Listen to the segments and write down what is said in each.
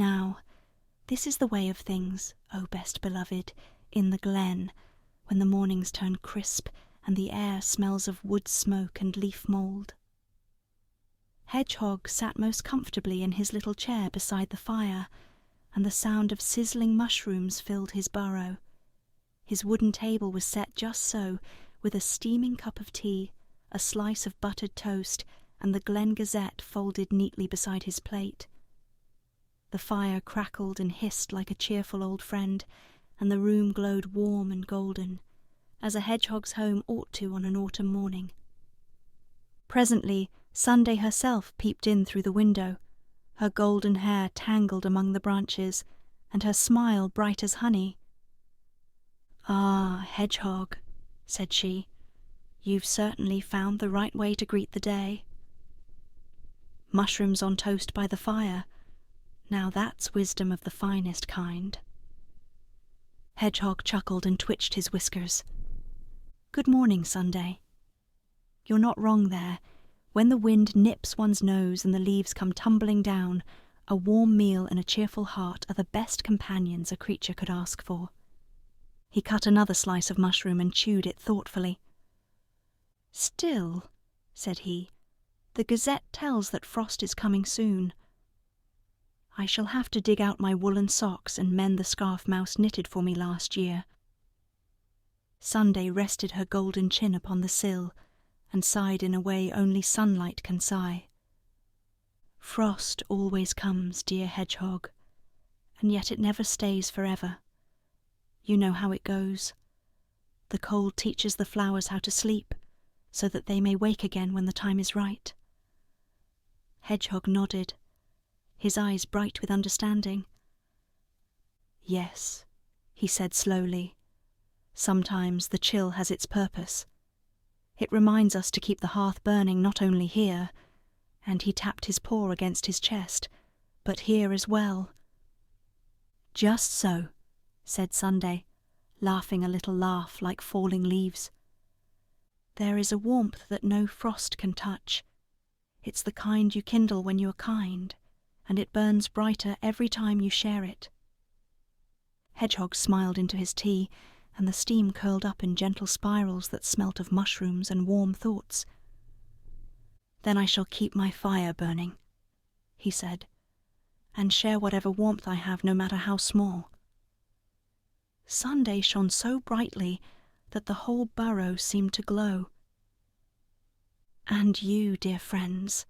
Now, this is the way of things, O best beloved, in the glen, when the mornings turn crisp and the air smells of wood smoke and leaf mould. Hedgehog sat most comfortably in his little chair beside the fire, and the sound of sizzling mushrooms filled his burrow. His wooden table was set just so, with a steaming cup of tea, a slice of buttered toast, and the Glen Gazette folded neatly beside his plate. The fire crackled and hissed like a cheerful old friend, and the room glowed warm and golden, as a hedgehog's home ought to on an autumn morning. Presently, Sunday herself peeped in through the window, her golden hair tangled among the branches, and her smile bright as honey. "Ah, Hedgehog," said she, "you've certainly found the right way to greet the day. Mushrooms on toast by the fire, now that's wisdom of the finest kind." Hedgehog chuckled and twitched his whiskers. "Good morning, Sunday. You're not wrong there. When the wind nips one's nose and the leaves come tumbling down, a warm meal and a cheerful heart are the best companions a creature could ask for." He cut another slice of mushroom and chewed it thoughtfully. "Still," said he, "the Gazette tells that frost is coming soon. I shall have to dig out my woolen socks and mend the scarf Mouse knitted for me last year." Sunday rested her golden chin upon the sill and sighed in a way only sunlight can sigh. "Frost always comes, dear Hedgehog, and yet it never stays forever. You know how it goes. The cold teaches the flowers how to sleep, so that they may wake again when the time is right." Hedgehog nodded, his eyes bright with understanding. "Yes," he said slowly, "sometimes the chill has its purpose. It reminds us to keep the hearth burning not only here," and he tapped his paw against his chest, "but here as well." "Just so," said Sunday, laughing a little laugh like falling leaves. "There is a warmth that no frost can touch. It's the kind you kindle when you are kind, and it burns brighter every time you share it." Hedgehog smiled into his tea, and the steam curled up in gentle spirals that smelt of mushrooms and warm thoughts. "Then I shall keep my fire burning," he said, "and share whatever warmth I have, no matter how small." Sunday shone so brightly that the whole burrow seemed to glow. "And you, dear friends,"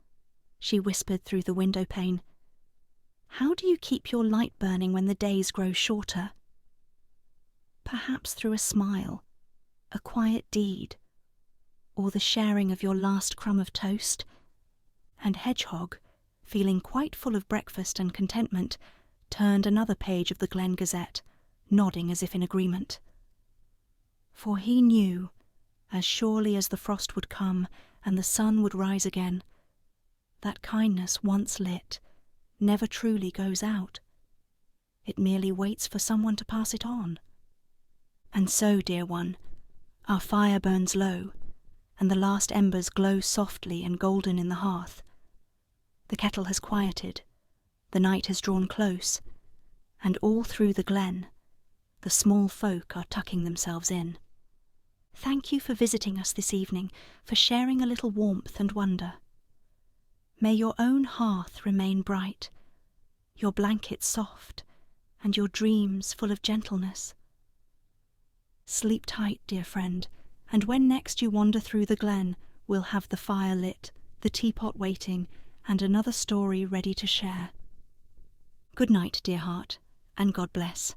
she whispered through the window pane, "how do you keep your light burning when the days grow shorter? Perhaps through a smile, a quiet deed, or the sharing of your last crumb of toast?" And Hedgehog, feeling quite full of breakfast and contentment, turned another page of the Glen Gazette, nodding as if in agreement. For he knew, as surely as the frost would come and the sun would rise again, that kindness once lit never truly goes out. It merely waits for someone to pass it on. And so, dear one, our fire burns low, and the last embers glow softly and golden in the hearth. The kettle has quieted, the night has drawn close, and all through the glen, the small folk are tucking themselves in. Thank you for visiting us this evening, for sharing a little warmth and wonder. May your own hearth remain bright, your blanket soft, and your dreams full of gentleness. Sleep tight, dear friend, and when next you wander through the glen, we'll have the fire lit, the teapot waiting, and another story ready to share. Good night, dear heart, and God bless.